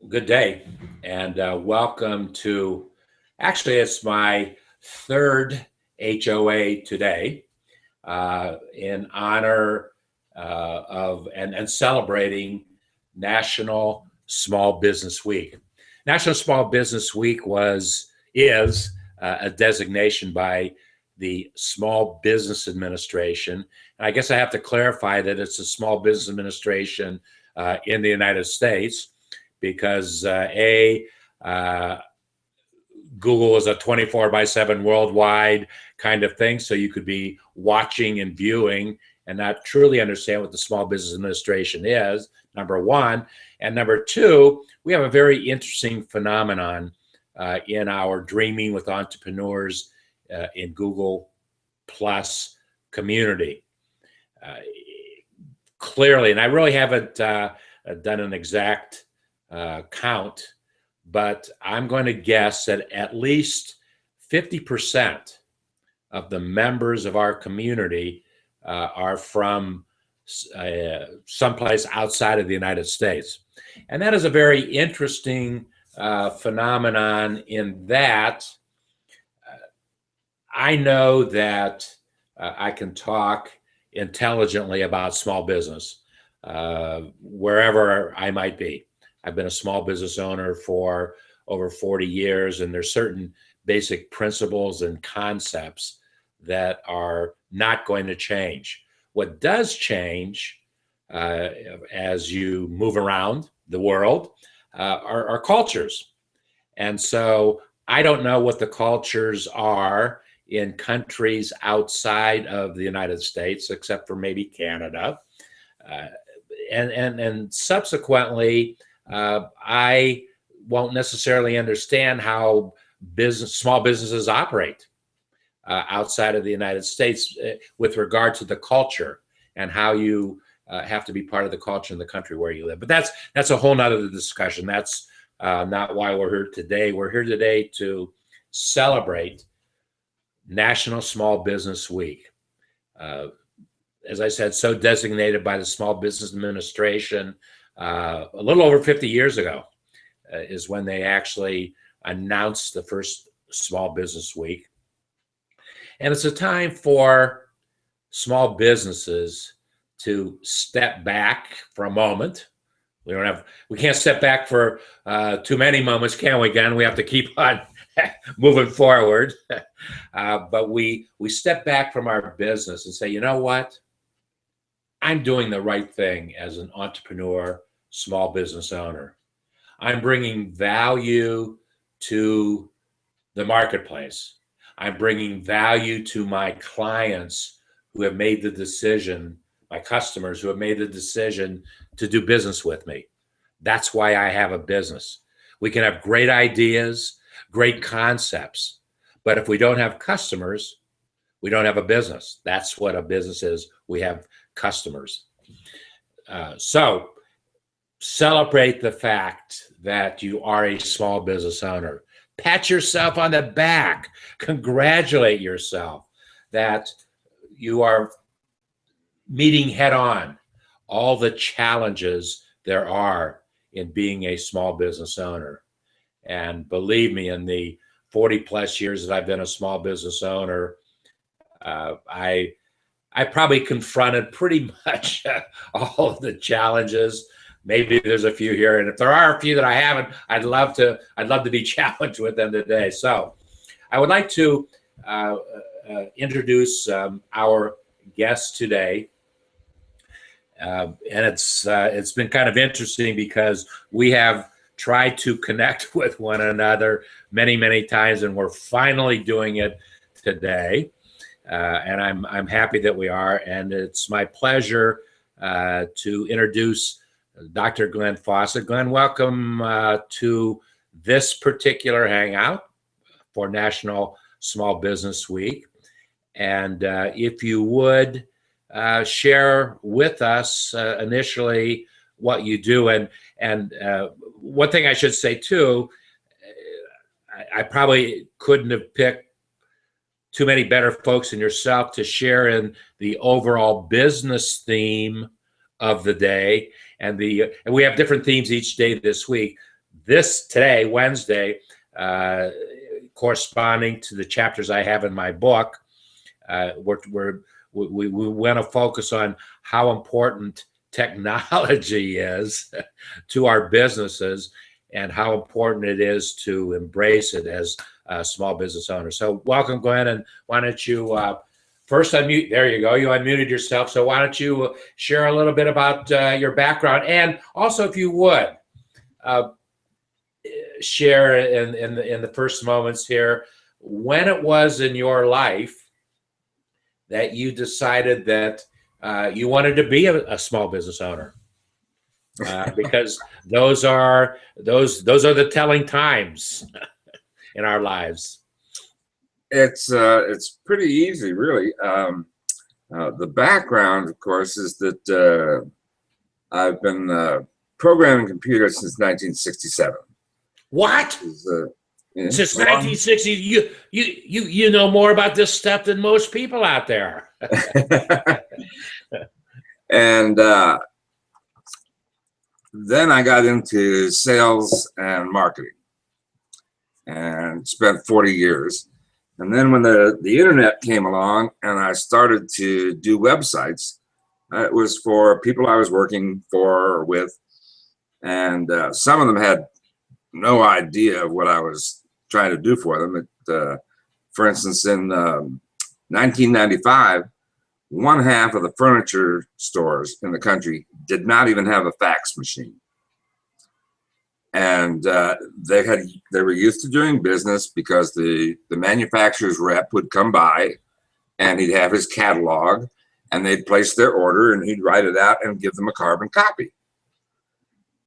Good day, and welcome to. Actually, it's my third HOA today in honor of and celebrating National Small Business Week. National Small Business Week is a designation by the Small Business Administration, and I guess I have to clarify that it's a Small Business Administration in the United States because uh, Google is a 24/7 worldwide kind of thing. So you could be watching and viewing and not truly understand what the Small Business Administration is, number one. And number two, we have a very interesting phenomenon in our Dreaming with Entrepreneurs in Google Plus community. Uh, Clearly, and I really haven't done an exact count, but I'm going to guess that at least 50% of the members of our community are from someplace outside of the United States. And that is a very interesting phenomenon in that I know that I can talk intelligently about small business wherever I might be. I've been a small business owner for over 40 years, and there's certain basic principles and concepts that are not going to change. What does change as you move around the world are cultures. And so I don't know what the cultures are in countries outside of the United States, except for maybe Canada. Uh, and subsequently, I won't necessarily understand how small businesses operate outside of the United States with regard to the culture and how you have to be part of the culture in the country where you live. But that's a whole nother discussion. That's not why we're here today. We're here today to celebrate National Small Business Week. As I said, so designated by the Small Business Administration a little over 50 years ago is when they actually announced the first Small Business Week. And it's a time for small businesses to step back for a moment. We can't step back for too many moments, can we, Glenn? We have to keep on moving forward. But we step back from our business and say, you know what? I'm doing the right thing as an entrepreneur, small business owner. I'm bringing value to the marketplace. I'm bringing value to my clients who have made the decision, my customers who have made the decision to do business with me. That's why I have a business. We can have great ideas, great concepts, but if we don't have customers, we don't have a business. That's what a business is. We have customers. So celebrate the fact that you are a small business owner. Pat yourself on the back. Congratulate yourself that you are meeting head on all the challenges there are in being a small business owner. And believe me, in the 40 plus years that I've been a small business owner, I probably confronted pretty much all of the challenges. Maybe there's a few here, and if there are a few that I haven't, I'd love to be challenged with them today. So, I would like to introduce our guest today, and it's been kind of interesting because we have tried to connect with one another many times, and we're finally doing it today. And I'm happy that we are, and it's my pleasure to introduce Dr. Glenn Fawcett. Glenn, welcome to this particular hangout for National Small Business Week. And if you would share with us initially what you do, and one thing I should say too, I probably couldn't have picked too many better folks than yourself to share in the overall business theme of the day. And we have different themes each day this week. this today, Wednesday, corresponding to the chapters I have in my book, we want to focus on how important technology is to our businesses and how important it is to embrace it as small business owners. So welcome, Glenn, and why don't you first unmute? There you go. You unmuted yourself. So why don't you share a little bit about your background, and also, if you would, share in the first moments here when it was in your life that you decided that you wanted to be a small business owner, because those are the telling times in our lives. It's pretty easy, really. The background, of course, is that I've been programming computers since 1967. What? Yeah, Since 1960, you know more about this stuff than most people out there. And then I got into sales and marketing and spent 40 years. And then when the internet came along and I started to do websites, it was for people I was working for or with. And some of them had no idea of what I was trying to do for them. For instance, in 1995, one half of the furniture stores in the country did not even have a fax machine. And they were used to doing business because the manufacturer's rep would come by and he'd have his catalog and they'd place their order and he'd write it out and give them a carbon copy.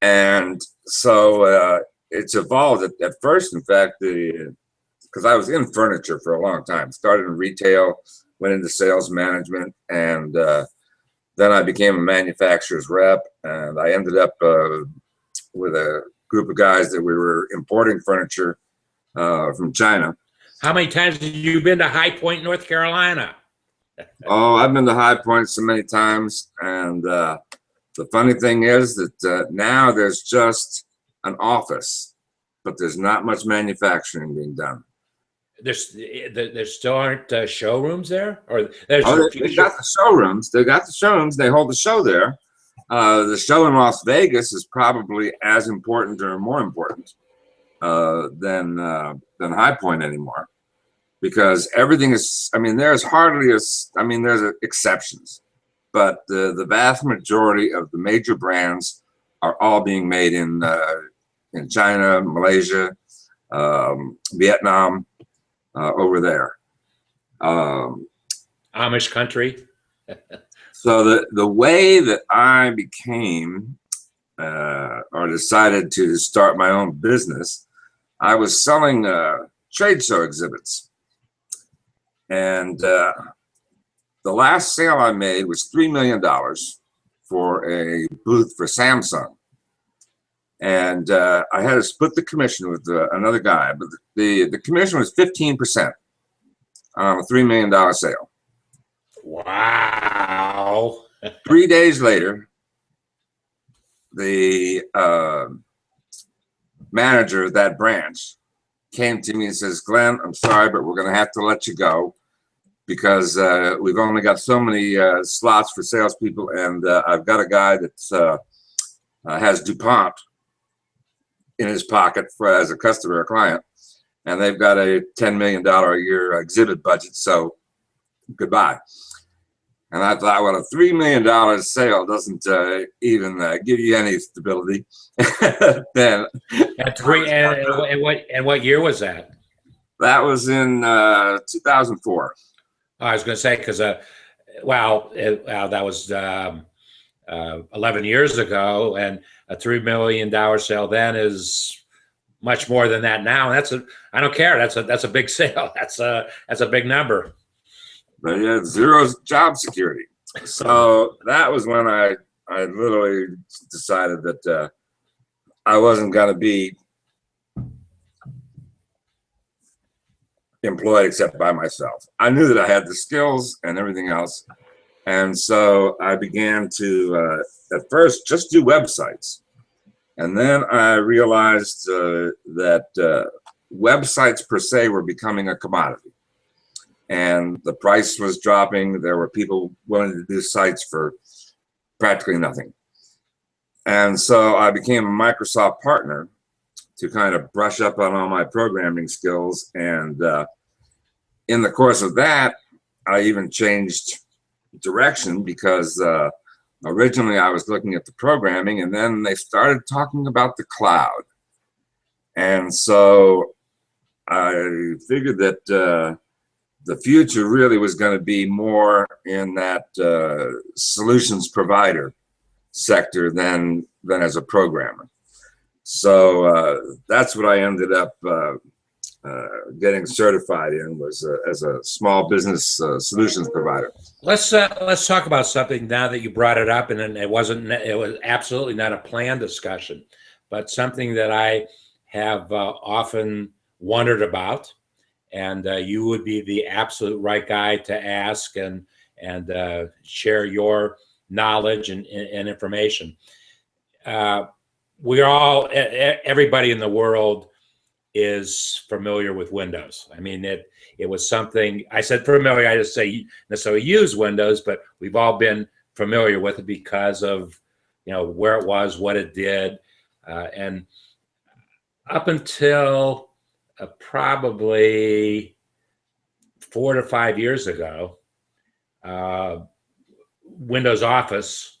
And so it's evolved at first. In fact, because I was in furniture for a long time, started in retail, went into sales management, and then I became a manufacturer's rep, and I ended up with a group of guys that we were importing furniture from China. How many times have you been to High Point, North Carolina? Oh, I've been to High Point so many times, and the funny thing is that now there's just an office, but there's not much manufacturing being done. There still aren't showrooms there, or they got the showrooms. They got the showrooms. They hold the show there. The show in Las Vegas is probably as important or more important than High Point anymore, because everything is. I mean, there's hardly there's exceptions, but the vast majority of the major brands are all being made in China, Malaysia, Vietnam, over there. Amish country. So the way that I became or decided to start my own business, I was selling trade show exhibits. And the last sale I made was $3 million for a booth for Samsung. And I had to split the commission with another guy, but the commission was 15% on a $3 million sale. Wow. 3 days later, the manager of that branch came to me and says, "Glenn, I'm sorry, but we're going to have to let you go because we've only got so many slots for salespeople, and I've got a guy that has DuPont in his pocket as a customer or client, and they've got a $10 million a year exhibit budget, so goodbye." And I thought, well, a $3 million sale doesn't even give you any stability. Then, and what year was that? That was in 2004. I was going to say, because that was 11 years ago, and a $3 million sale then is much more than that now. And I don't care. That's a big sale. That's a big number. But you had zero job security. So that was when I literally decided that I wasn't going to be employed except by myself. I knew that I had the skills and everything else. And so I began to, at first, just do websites. And then I realized that websites per se were becoming a commodity, and the price was dropping. There were people willing to do sites for practically nothing. And so I became a Microsoft partner to kind of brush up on all my programming skills. And in the course of that, I even changed direction because originally I was looking at the programming, and then they started talking about the cloud. And so I figured that the future really was going to be more in that solutions provider sector than as a programmer. So that's what I ended up getting certified in, was as a small business solutions provider. Let's talk about something now that you brought it up, and it was absolutely not a planned discussion, but something that I have often wondered about, and you would be the absolute right guy to ask and share your knowledge and information. Everybody in the world is familiar with Windows. I mean, it was something, I said familiar, I just say necessarily use Windows, but we've all been familiar with it because of, where it was, what it did. And up until probably 4 to 5 years ago, Windows Office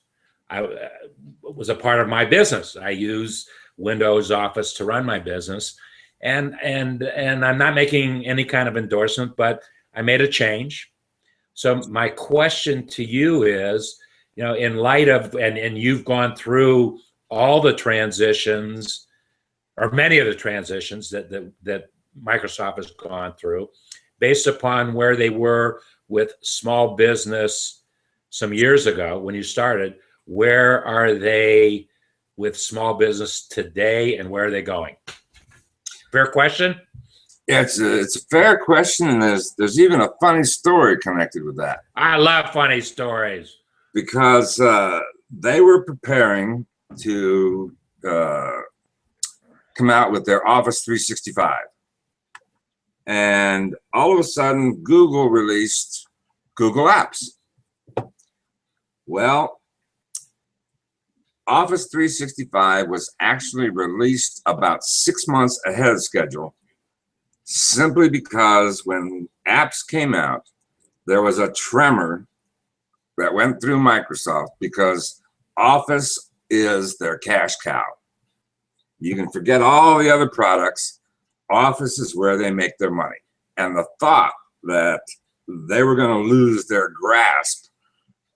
was a part of my business. I use Windows Office to run my business, and I'm not making any kind of endorsement, but I made a change. So my question to you is, in light of, and you've gone through all the transitions, or many of the transitions that Microsoft has gone through, based upon where they were with small business some years ago when you started, where are they with small business today, and where are they going? Fair question? Yeah, it's a fair question, and there's even a funny story connected with that. I love funny stories. Because they were preparing to come out with their Office 365. And all of a sudden, Google released Google Apps. Well, Office 365 was actually released about 6 months ahead of schedule, simply because when apps came out, there was a tremor that went through Microsoft, because Office is their cash cow. You can forget all the other products. Office is where they make their money. And the thought that they were going to lose their grasp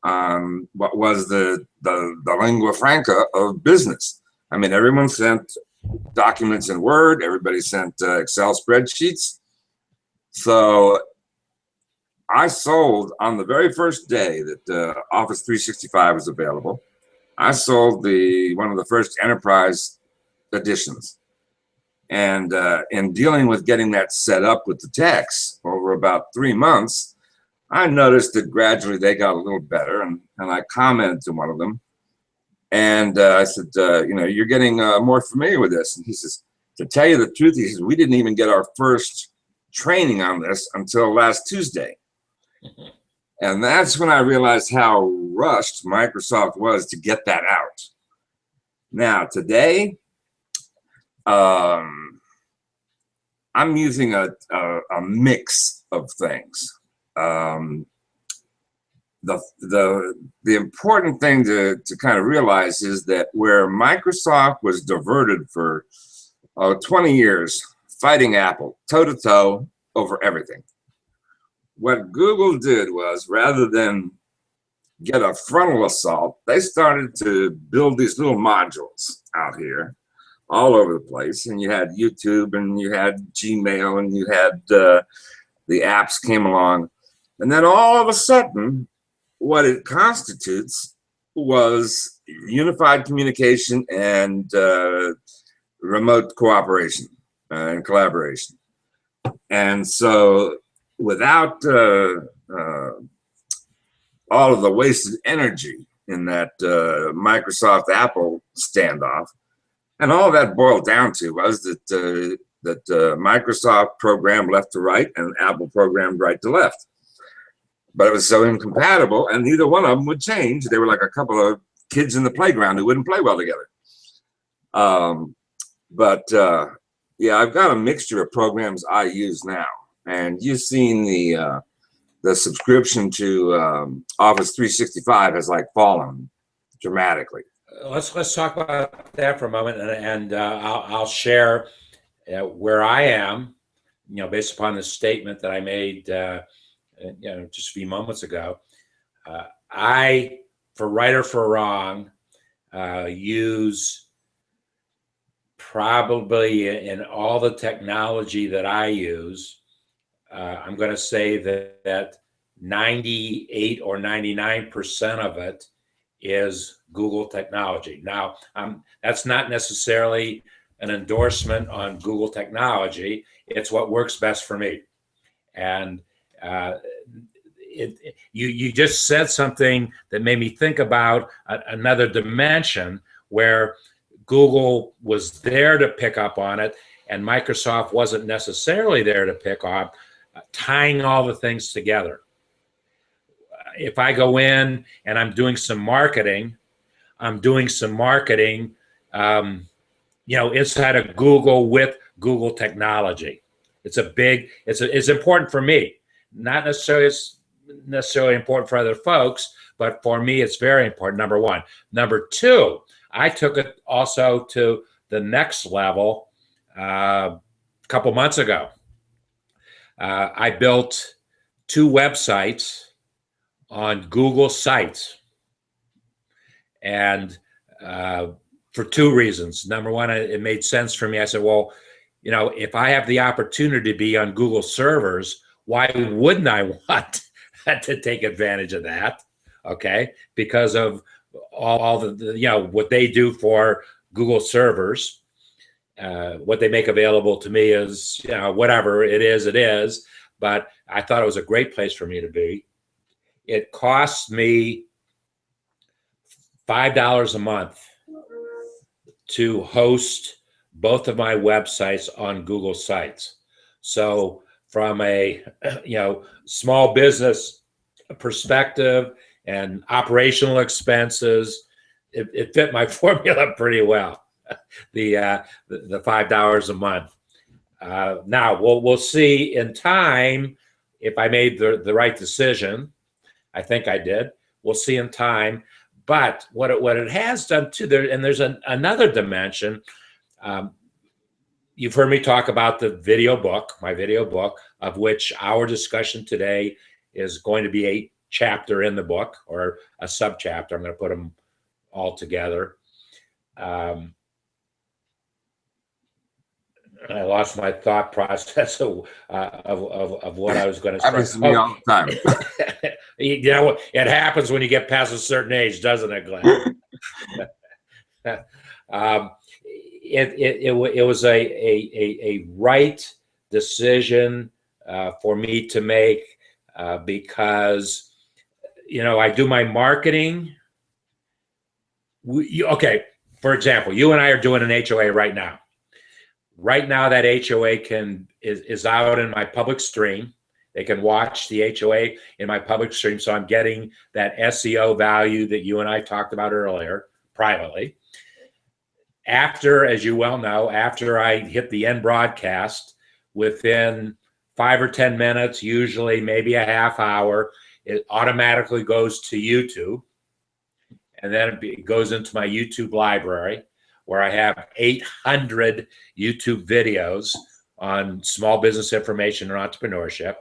on what was the lingua franca of business. I mean, everyone sent documents in Word, everybody sent Excel spreadsheets. So I sold, on the very first day that Office 365 was available, I sold one of the first enterprise editions. And in dealing with getting that set up with the techs over about 3 months, I noticed that gradually they got a little better, and I commented to one of them, and I said, you're getting more familiar with this. And he says, to tell you the truth, he says, we didn't even get our first training on this until last Tuesday. And that's when I realized how rushed Microsoft was to get that out. Now, today, I'm using a mix of things. The important thing to kind of realize is that where Microsoft was diverted for 20 years fighting Apple toe-to-toe over everything, what Google did was, rather than get a frontal assault, they started to build these little modules out here all over the place. And you had YouTube, and you had Gmail, and you had the apps came along. And then all of a sudden, what it constitutes was unified communication and remote cooperation and collaboration. And so without all of the wasted energy in that Microsoft Apple standoff, And all that boiled down to was that Microsoft programmed left to right and Apple programmed right to left. But it was so incompatible, and neither one of them would change. They were like a couple of kids in the playground who wouldn't play well together. Yeah, I've got a mixture of programs I use now, and you've seen the subscription to Office 365 has like fallen dramatically. Let's talk about that for a moment, and I'll share where I am, based upon the statement that I made, just a few moments ago. I, for right or for wrong, use probably in all the technology that I use, I'm going to say that 98 or 99% of it is Google technology. Now, that's not necessarily an endorsement on Google technology. It's what works best for me. And you just said something that made me think about another dimension where Google was there to pick up on it, and Microsoft wasn't necessarily there to pick up, tying all the things together. If I go in and I'm doing some marketing, inside of Google with Google technology. It's important for me. Not necessarily important for other folks, but for me, it's very important, number one. Number two, I took it also to the next level a couple months ago. I built 2 websites on Google Sites, and for 2 reasons. Number one, it made sense for me. I said, well, if I have the opportunity to be on Google servers, why wouldn't I want to take advantage of that? Okay, because of all the what they do for Google servers. What they make available to me is, whatever it is, but I thought it was a great place for me to be. It costs me $5 a month to host both of my websites on Google Sites. So from a small business perspective and operational expenses, it fit my formula pretty well. The $5 a month. Now we'll see in time if I made the right decision. I think I did. We'll see in time. But what it has done too, there's another dimension. You've heard me talk about my video book, of which our discussion today is going to be a chapter in the book or a subchapter. I'm going to put them all together. I lost my thought process of what I was going to say. Happens to me all the time. It happens when you get past a certain age, doesn't it, Glenn? It was a right decision for me to make because I do my marketing. Okay, for example, you and I are doing an HOA right now. Right now, that HOA is out in my public stream. They can watch the HOA in my public stream, so I'm getting that SEO value that you and I talked about earlier privately. After, as you well know, after I hit the end broadcast, within 5 or 10 minutes, usually maybe a half hour, it automatically goes to YouTube, and then it goes into my YouTube library, where I have 800 YouTube videos on small business information and entrepreneurship.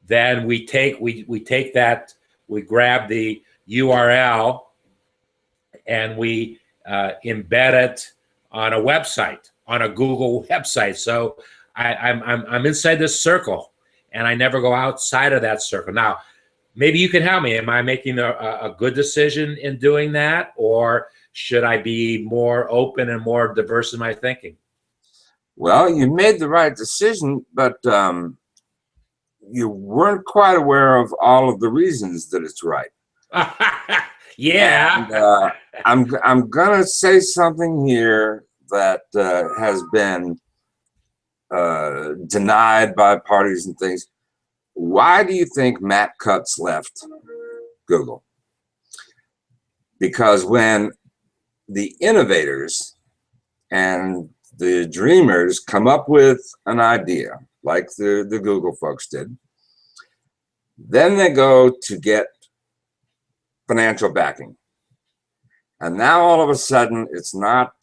Then we take that, we grab the URL and we embed it on a website, on a Google website. So I'm inside this circle, and I never go outside of that circle. Now, maybe you can help me. Am I making a good decision in doing that, or should I be more open and more diverse in my thinking? Well, you made the right decision, but you weren't quite aware of all of the reasons that it's right. Yeah. And, I'm gonna say something here that has been denied by parties and things. Why do you think Matt Cutts left Google? Because when the innovators and the dreamers come up with an idea, like the Google folks did, then they go to get financial backing. And now all of a sudden, it's not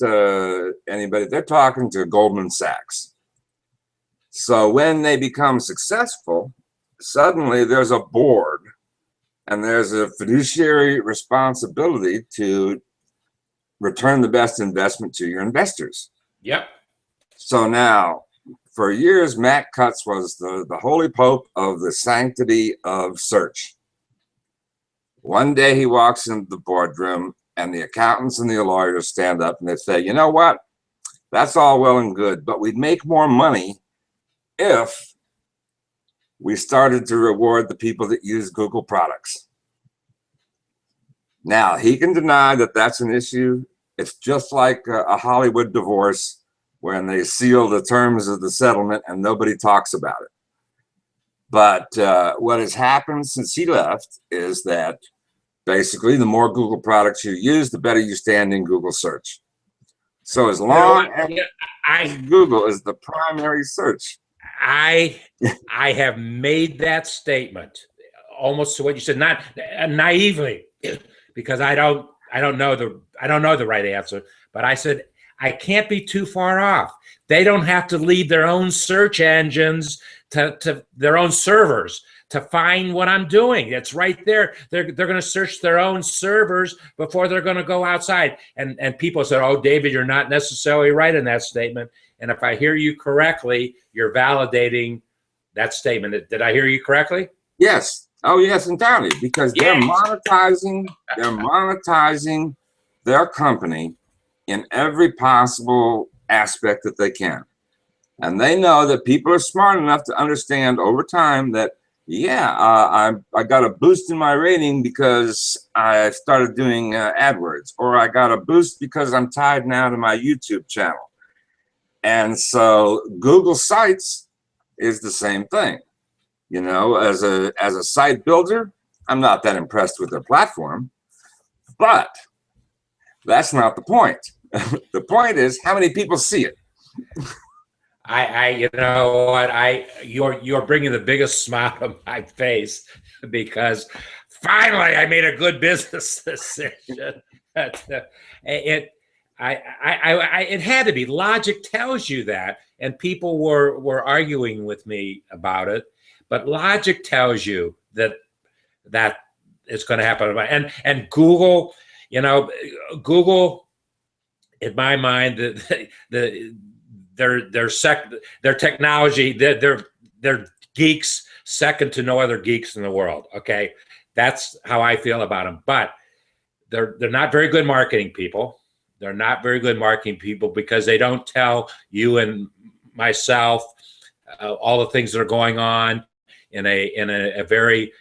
anybody, they're talking to Goldman Sachs. So when they become successful, suddenly there's a board and there's a fiduciary responsibility to return the best investment to your investors. Yep. So now, for years, Matt Cutts was the holy pope of the sanctity of search. One day he walks into the boardroom and the accountants and the lawyers stand up and they say, you know what? That's all well and good, but we'd make more money if we started to reward the people that use Google products. Now, he can deny that that's an issue. It's just like a Hollywood divorce when they seal the terms of the settlement and nobody talks about it. But what has happened since he left is that basically the more Google products you use, the better you stand in Google search. So as long as Google is the primary search. I have made that statement almost to what you said, not naively, because I don't know the right answer, but I said I can't be too far off. They don't have to leave their own search engines to their own servers to find what I'm doing. It's right there. They're going to search their own servers before they're going to go outside. And people said, "Oh, David, you're not necessarily right in that statement." And if I hear you correctly, you're validating that statement. Did I hear you correctly? Yes. Oh, yes, entirely. Because they're monetizing their company in every possible aspect that they can. And they know that people are smart enough to understand over time that, I got a boost in my rating because I started doing AdWords, or I got a boost because I'm tied now to my YouTube channel. And so Google Sites is the same thing. You know, as a site builder, I'm not that impressed with their platform, but that's not the point. The point is how many people see it. You know what, you're bringing the biggest smile to my face because finally I made a good business decision. It had to be. Logic tells you that, and people were arguing with me about it, but logic tells you that it's going to happen. And Google, you know, Google, in my mind, their technology, they're geeks second to no other geeks in the world. Okay, that's how I feel about them. But they're not very good marketing people. They're not very good marketing people because they don't tell you and myself all the things that are going on in a very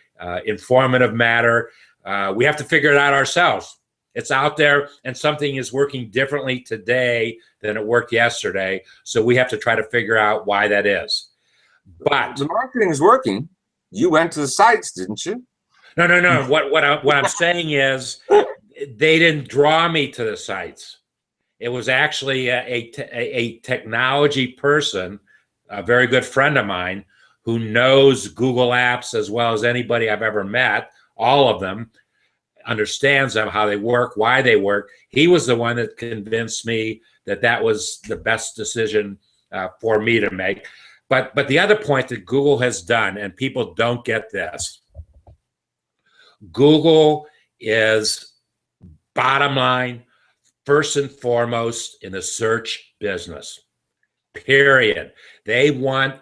informative manner. We have to figure it out ourselves. It's out there, and something is working differently today than it worked yesterday. So we have to try to figure out why that is. But the marketing is working. You went to the sites, didn't you? No. What I'm saying is, they didn't draw me to the sites. It was actually a technology person, a very good friend of mine, who knows Google Apps as well as anybody I've ever met, all of them, understands them, how they work, why they work. He was the one that convinced me that was the best decision for me to make. But the other point that Google has done, and people don't get this, Google is, bottom line, first and foremost in the search business, period. They want,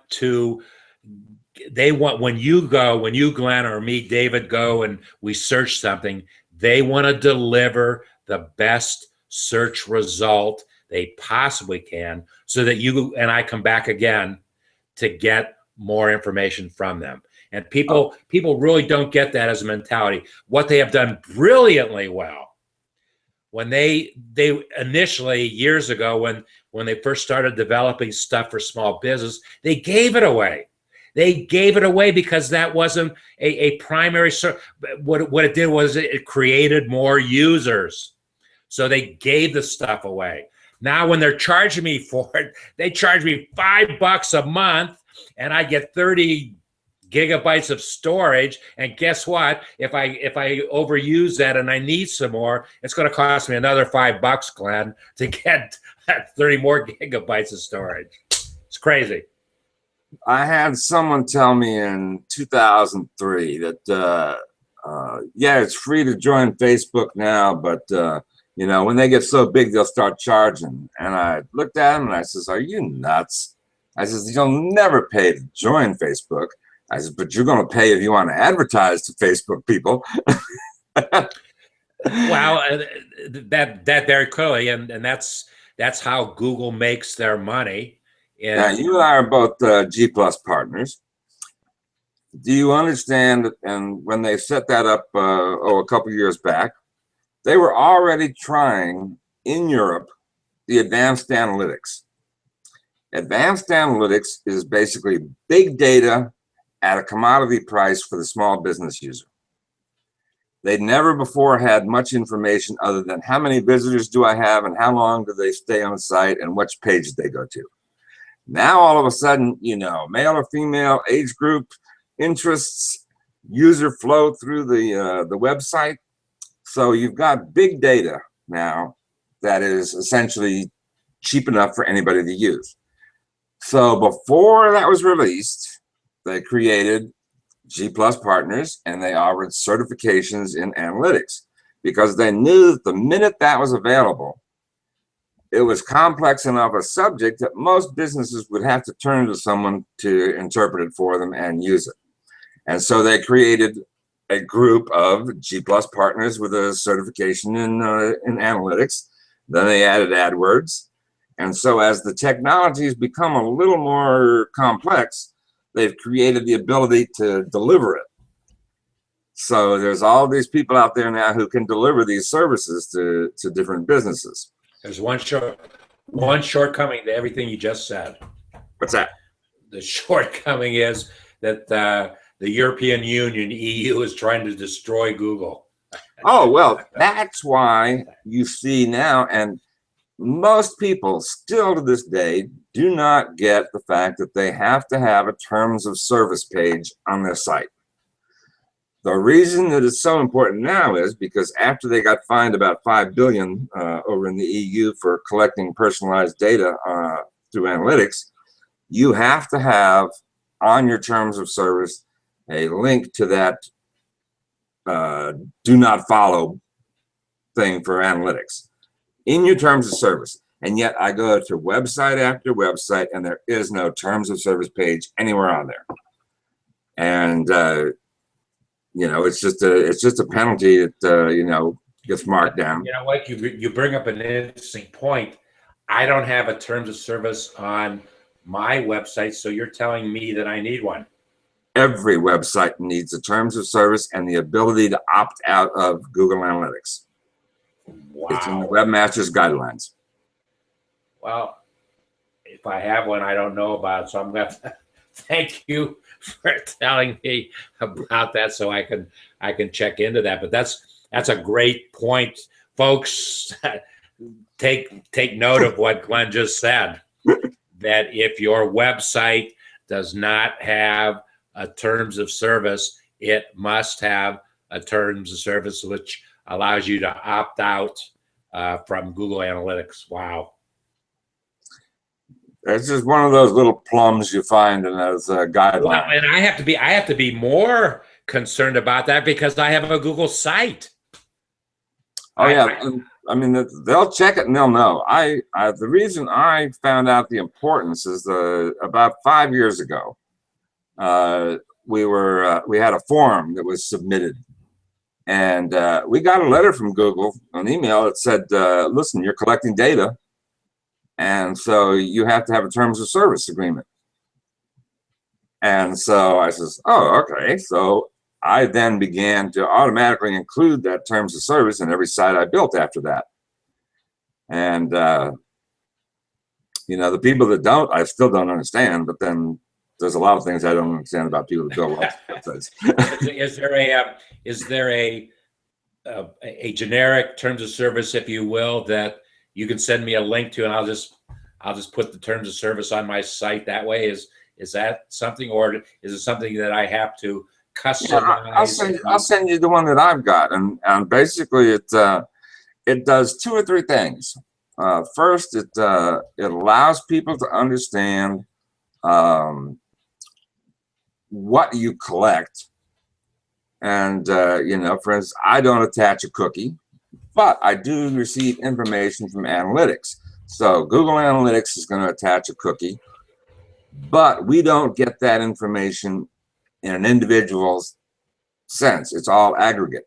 when you, Glenn, or me, David, go and we search something, they want to deliver the best search result they possibly can so that you and I come back again to get more information from them. And people really don't get that as a mentality. What they have done brilliantly well when they initially years ago when they first started developing stuff for small business, they gave it away. They gave it away because that wasn't a primary. What it did was it created more users. So they gave the stuff away. Now when they're charging me for it, they charge me $5 a month, and I get 30 gigabytes of storage. And guess what? If I overuse that and I need some more, it's going to cost me another $5, Glenn, to get 30 more gigabytes of storage. It's crazy. I had someone tell me in 2003 that yeah, it's free to join Facebook now, but you know, when they get so big, they'll start charging. And I looked at him and I says, "Are you nuts?" I says, "You'll never pay to join Facebook." I said, "But you're going to pay if you want to advertise to Facebook people." Well, that very clearly, and that's how Google makes their money. And now, you and I are both G Plus partners. Do you understand? And when they set that up, a couple years back, they were already trying in Europe the advanced analytics. Advanced analytics is basically big data at a commodity price for the small business user. They'd never before had much information other than how many visitors do I have and how long do they stay on the site and which page they go to. Now, all of a sudden, you know, male or female, age group, interests, user flow through the website. So you've got big data now that is essentially cheap enough for anybody to use. So before that was released, they created G Plus Partners and they offered certifications in analytics because they knew that the minute that was available, it was complex enough a subject that most businesses would have to turn to someone to interpret it for them and use it. And so they created a group of G Plus partners with a certification in analytics. Then they added AdWords. And so as the technologies become a little more complex, they've created the ability to deliver it. So there's all these people out there now who can deliver these services to different businesses. there's one shortcoming to everything you just said. What's that? The shortcoming is that the European Union, EU, is trying to destroy Google. Oh, well, that's why you see now, and most people still to this day do not get the fact that they have to have a terms of service page on their site. The reason that it's so important now is because after they got fined about 5 billion over in the EU for collecting personalized data through analytics, you have to have on your terms of service a link to that do not follow thing for analytics in your terms of service. And yet I go to website after website and there is no terms of service page anywhere on there. And you know, it's just a penalty that you know, gets marked down. You know what? You bring up an interesting point. I don't have a terms of service on my website, so you're telling me that I need one. Every website needs a terms of service and the ability to opt out of Google Analytics. Wow. It's in the Webmasters guidelines. Well, if I have one, I don't know about it, so I'm going to thank you for telling me about that, so I can check into that. But that's a great point, folks. Take note of what Glenn just said. That if your website does not have a terms of service, it must have a terms of service which allows you to opt out from Google Analytics. Wow. It's just one of those little plums you find in those guidelines. Well, and I have to be more concerned about that because I have a Google site. Oh yeah, I mean they'll check it and they'll know. The reason I found out the importance is about 5 years ago, we had a form that was submitted, and we got a letter from Google, an email that said, "Listen, you're collecting data, and so you have to have a terms of service agreement." And so I says, "Oh, okay." So I then began to automatically include that terms of service in every site I built after that. And you know, the people that don't, I still don't understand. But then there's a lot of things I don't understand about people that build websites. Is there a generic terms of service, if you will, that you can send me a link to, and I'll just put the terms of service on my site that way? Is that something, or is it something that I have to customize? Yeah, I'll send you the one that I've got, and basically it does 2 or 3 things. First, it allows people to understand what you collect. And you know, for instance, I don't attach a cookie, but I do receive information from analytics. So Google Analytics is going to attach a cookie, but we don't get that information in an individual's sense. It's all aggregate.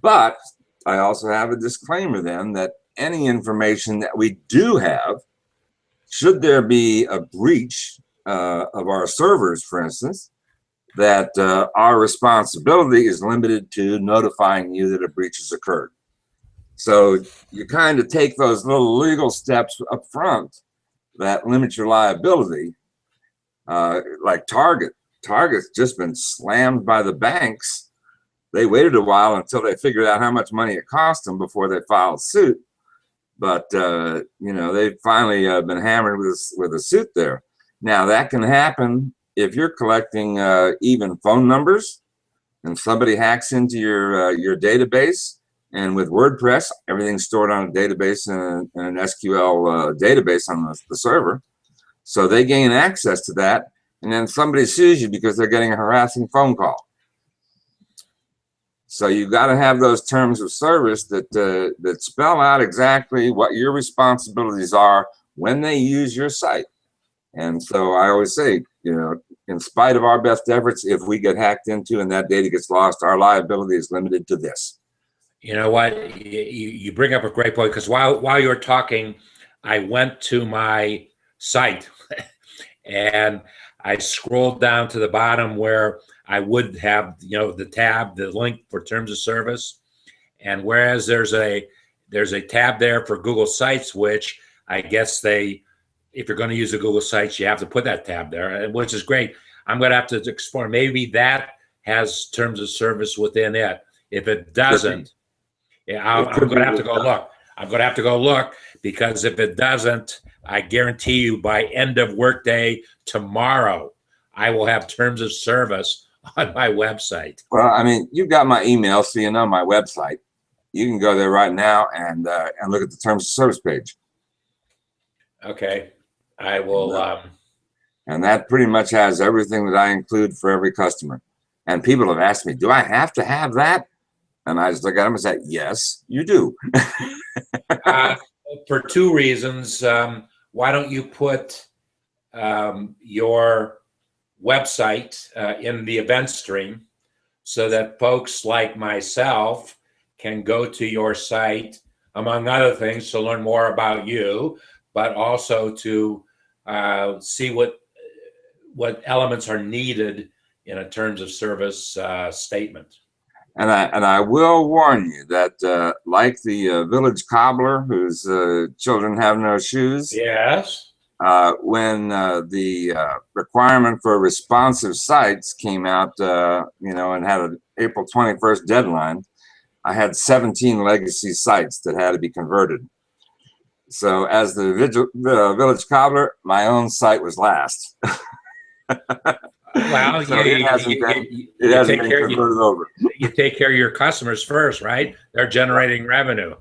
But I also have a disclaimer then that any information that we do have, should there be a breach of our servers, for instance, that our responsibility is limited to notifying you that a breach has occurred. So you kind of take those little legal steps up front that limit your liability. Like Target's just been slammed by the banks. They waited a while until they figured out how much money it cost them before they filed suit. But you know, they've finally been hammered with a suit there. Now that can happen if you're collecting even phone numbers and somebody hacks into your database. And with WordPress, everything's stored on a database and an SQL database on the server. So they gain access to that, and then somebody sues you because they're getting a harassing phone call. So you got to have those terms of service that spell out exactly what your responsibilities are when they use your site. And so I always say, you know, in spite of our best efforts, if we get hacked into and that data gets lost, our liability is limited to this. You know what? You bring up a great point, because while you're talking, I went to my site and I scrolled down to the bottom where I would have, you know, the tab, the link for terms of service. And whereas there's a tab there for Google Sites, which I guess if you're going to use the Google Sites, you have to put that tab there, which is great. I'm going to have to explore. Maybe that has terms of service within it. If it doesn't, yeah, I'm going to have to go look. I'm going to have to go look, because if it doesn't, I guarantee you by end of workday tomorrow, I will have terms of service on my website. Well, I mean, you've got my email, so you know my website. You can go there right now and look at the terms of service page. Okay, I will. And that pretty much has everything that I include for every customer. And people have asked me, do I have to have that? And I just look at them and say, yes, you do. For 2 reasons. Why don't you put your website in the event stream so that folks like myself can go to your site, among other things, to learn more about you, but also to see what elements are needed in a terms of service statement. And I will warn you that like the village cobbler whose children have no shoes. Yes. When the requirement for responsive sites came out, you know, and had an April 21st deadline, I had 17 legacy sites that had to be converted. So as the village cobbler, my own site was last. Well, so it hasn't been converted over. You take care of your customers first, right? They're generating revenue.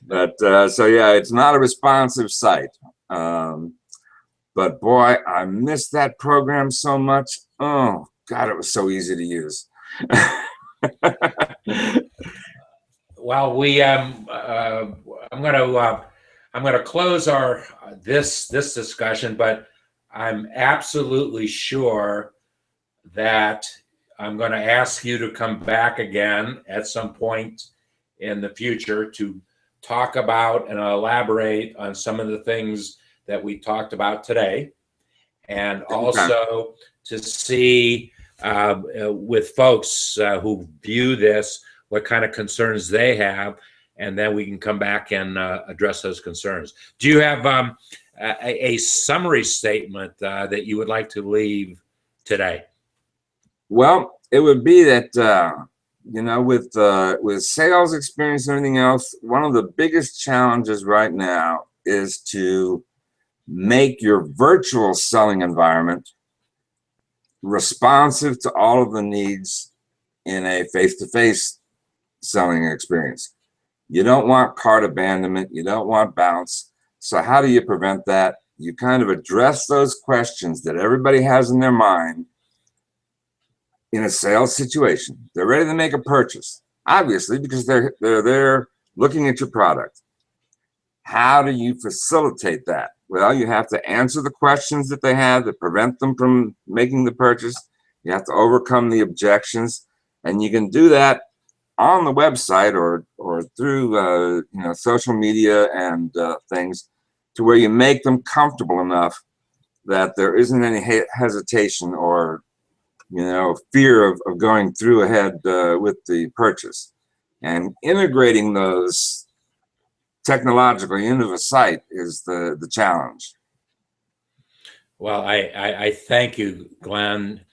But so yeah, it's not a responsive site. But boy, I missed that program so much. Oh God, it was so easy to use. Well, I'm going to close this discussion, but I'm absolutely sure that I'm going to ask you to come back again at some point in the future to talk about and elaborate on some of the things that we talked about today, and also to see with folks who view this, what kind of concerns they have, and then we can come back and address those concerns. Do you have a summary statement that you would like to leave today? Well, it would be that with sales experience and everything else, one of the biggest challenges right now is to make your virtual selling environment responsive to all of the needs in a face-to-face selling experience. You don't want cart abandonment. You don't want bounce. So how do you prevent that? You kind of address those questions that everybody has in their mind in a sales situation. They're ready to make a purchase, obviously, because they're there looking at your product. How do you facilitate that? Well, you have to answer the questions that they have that prevent them from making the purchase. You have to overcome the objections, and you can do that on the website or through social media and things, to where you make them comfortable enough that there isn't any hesitation or fear of going through ahead with the purchase. And integrating those technologically into the site is the challenge. Well, I thank you, Glenn,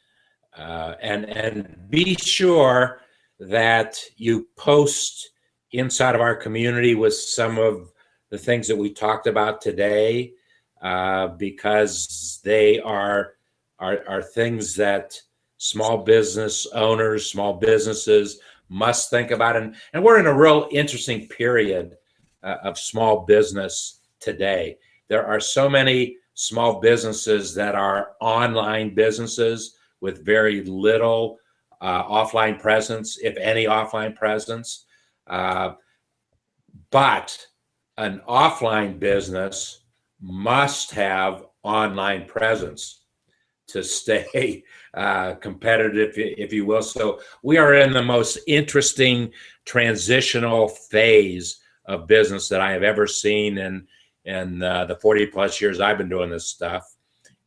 and be sure that you post inside of our community with some of the things that we talked about today, because they are things that small business owners, small businesses must think about. And we're in a real interesting period of small business today. There are so many small businesses that are online businesses with very little offline presence, if any offline presence. But an offline business must have online presence to stay competitive, if you will. So we are in the most interesting transitional phase of business that I have ever seen in the 40 plus years I've been doing this stuff.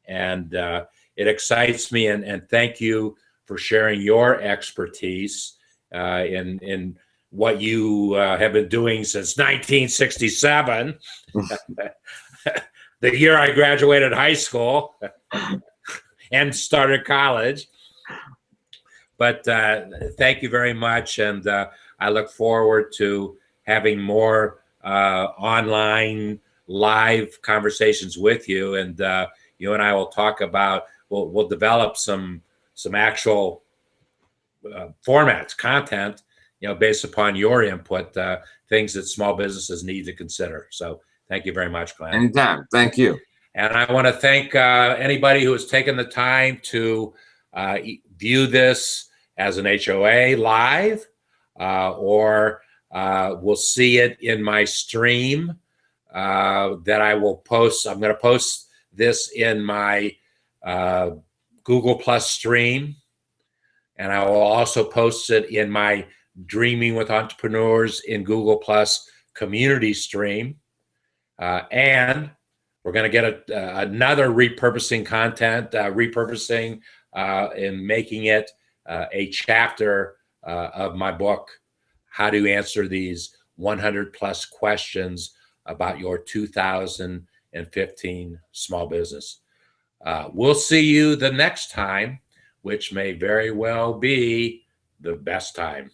And it excites me, and thank you for sharing your expertise in what you have been doing since 1967, the year I graduated high school and started college. But thank you very much, and I look forward to having more online live conversations with you, and you and I will talk about, we'll develop some actual formats, content, based upon your input, things that small businesses need to consider. So thank you very much, Glenn. Anytime. Thank you. And I want to thank anybody who has taken the time to view this as an HOA live, or will see it in my stream that I will post. I'm going to post this in my Google Plus stream, and I will also post it in my Dreaming with Entrepreneurs in Google Plus community stream. And we're going to get another repurposing content, repurposing and making it a chapter of my book, How to Answer These 100 Plus Questions About Your 2015 Small Business. We'll see you the next time, which may very well be the best time.